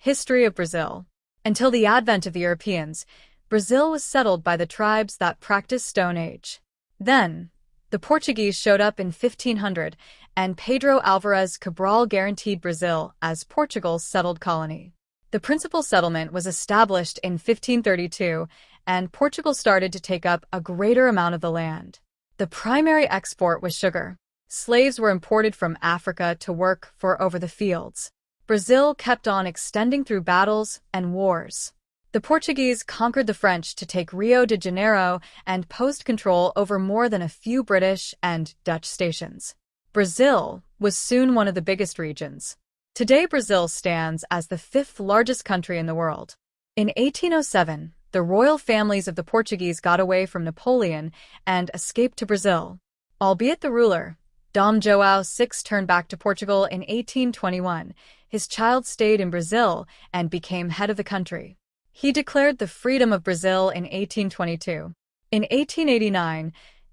History of Brazil. Until the advent of the Europeans, Brazil was settled by the tribes that practiced Stone Age. Then, the Portuguese showed up in 1500, and Pedro Álvares Cabral guaranteed Brazil as Portugal's settled colony. The principal settlement was established in 1532, and Portugal started to take up a greater amount of the land. The primary export was sugar. Slaves were imported from Africa to work for over the fields. Brazil kept on extending through battles and wars. The Portuguese conquered the French to take Rio de Janeiro and posed control over more than a few British and Dutch stations. Brazil was soon one of the biggest regions. Today, Brazil stands as the fifth largest country in the world. In 1807, the royal families of the Portuguese got away from Napoleon and escaped to Brazil. Albeit the ruler, Dom João VI, turned back to Portugal in 1821, his child stayed in Brazil and became head of the country. He declared the freedom of Brazil in 1822. In 1889,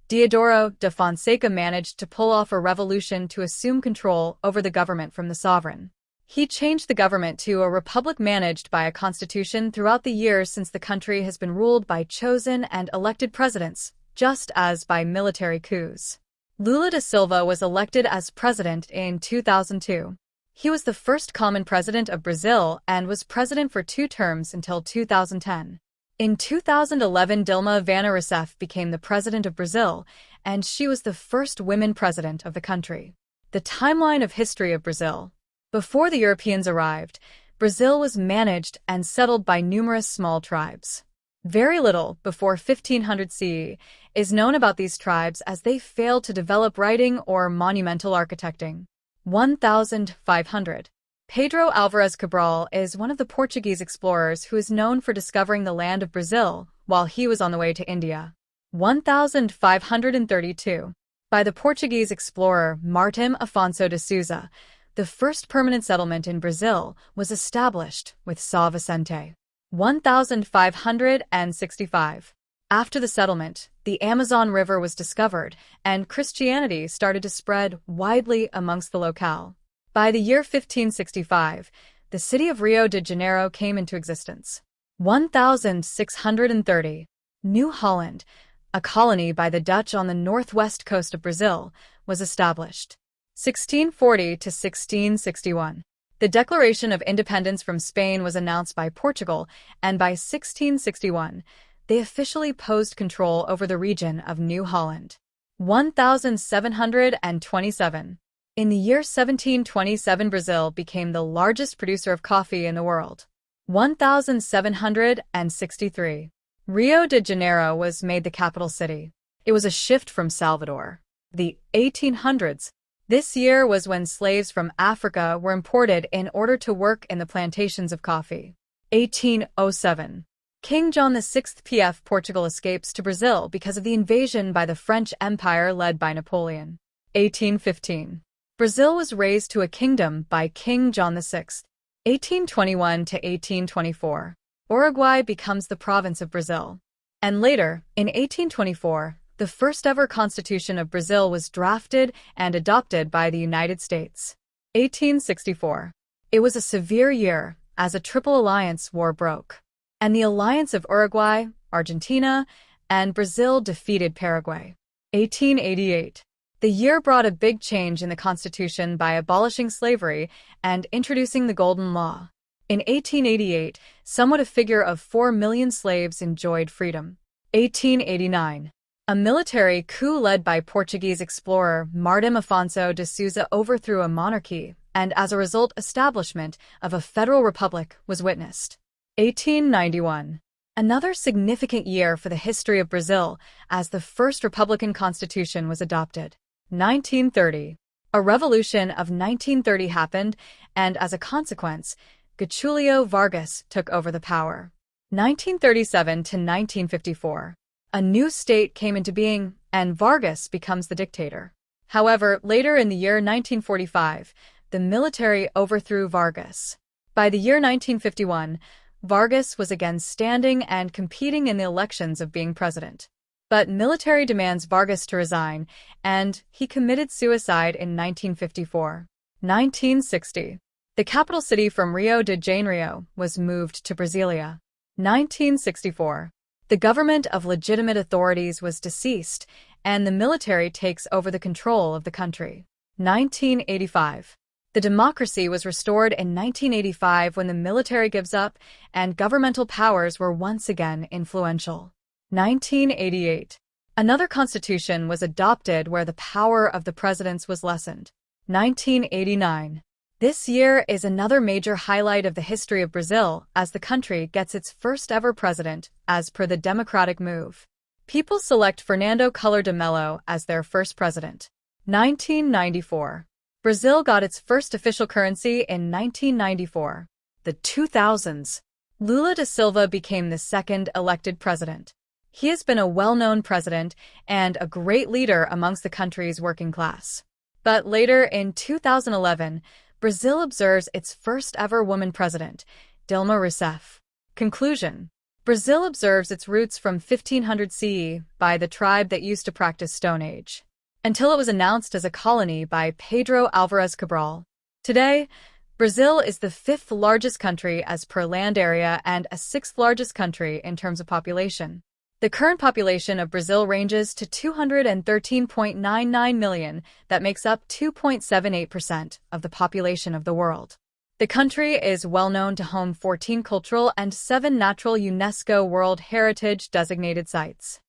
Deodoro da Fonseca managed to pull off a revolution to assume control over the government from the sovereign. He changed the government to a republic managed by a constitution. Throughout the years since, the country has been ruled by chosen and elected presidents, just as by military coups. Lula da Silva was elected as president in 2002. He was the first common president of Brazil and was president for 2 terms until 2010. In 2011, Dilma Vana Rousseff became the president of Brazil, and she was the first woman president of the country. The timeline of history of Brazil. Before the Europeans arrived, Brazil was managed and settled by numerous small tribes. Very little before 1500 CE is known about these tribes, as they failed to develop writing or monumental architecting. 1500. Pedro Álvares Cabral is one of the Portuguese explorers who is known for discovering the land of Brazil while he was on the way to India. 1532. By the Portuguese explorer Martim Afonso de Souza, the first permanent settlement in Brazil was established with São Vicente. 1565. After the settlement, the Amazon River was discovered, and Christianity started to spread widely amongst the locale. By the year 1565, the city of Rio de Janeiro came into existence. 1630. New Holland, a colony by the Dutch on the northwest coast of Brazil, was established. 1640 to 1661. The Declaration of Independence from Spain was announced by Portugal, and by 1661, they officially posed control over the region of New Holland. 1727. In the year 1727, Brazil became the largest producer of coffee in the world. 1763. Rio de Janeiro was made the capital city. It was a shift from Salvador. The 1800s. This year was when slaves from Africa were imported in order to work in the plantations of coffee. 1807. King John VI PF Portugal escapes to Brazil because of the invasion by the French Empire led by Napoleon. 1815. Brazil was raised to a kingdom by King John VI. 1821 to 1824. Uruguay becomes the province of Brazil. And later, in 1824, the first ever Constitution of Brazil was drafted and adopted by the United States. 1864. It was a severe year, as a Triple Alliance war broke, and the alliance of Uruguay, Argentina, and Brazil defeated Paraguay. 1888. The year brought a big change in the Constitution by abolishing slavery and introducing the Golden Law. In 1888, somewhat a figure of 4 million slaves enjoyed freedom. 1889. A military coup led by Portuguese explorer Martim Afonso de Souza overthrew a monarchy, and as a result, establishment of a federal republic was witnessed. 1891. Another significant year for the history of Brazil, as the first republican constitution was adopted. 1930. A revolution of 1930 happened, and as a consequence, Getulio Vargas took over the power. 1937 to 1954. A new state came into being, and Vargas becomes the dictator. However, later in the year 1945, the military overthrew Vargas. By the year 1951, Vargas was again standing and competing in the elections of being president. But military demands Vargas to resign, and he committed suicide in 1954. 1960. The capital city from Rio de Janeiro was moved to Brasilia. 1964. The government of legitimate authorities was deceased, and the military takes over the control of the country. 1985. The democracy was restored in 1985 when the military gives up and governmental powers were once again influential. 1988. Another constitution was adopted where the power of the presidents was lessened. 1989. This year is another major highlight of the history of Brazil as the country gets its first ever president as per the democratic move. People select Fernando Collor de Mello as their first president. 1994. Brazil got its first official currency in 1994. The 2000s. Lula da Silva became the second elected president. He has been a well-known president and a great leader amongst the country's working class. But later in 2011, Brazil observes its first ever woman president, Dilma Rousseff. Conclusion. Brazil observes its roots from 1500 CE by the tribe that used to practice Stone Age, until it was announced as a colony by Pedro Álvares Cabral. Today, Brazil is the 5th largest country as per land area and a 6th largest country in terms of population. The current population of Brazil ranges to 213.99 million, that makes up 2.78% of the population of the world. The country is well known to home 14 cultural and 7 natural UNESCO World Heritage designated sites.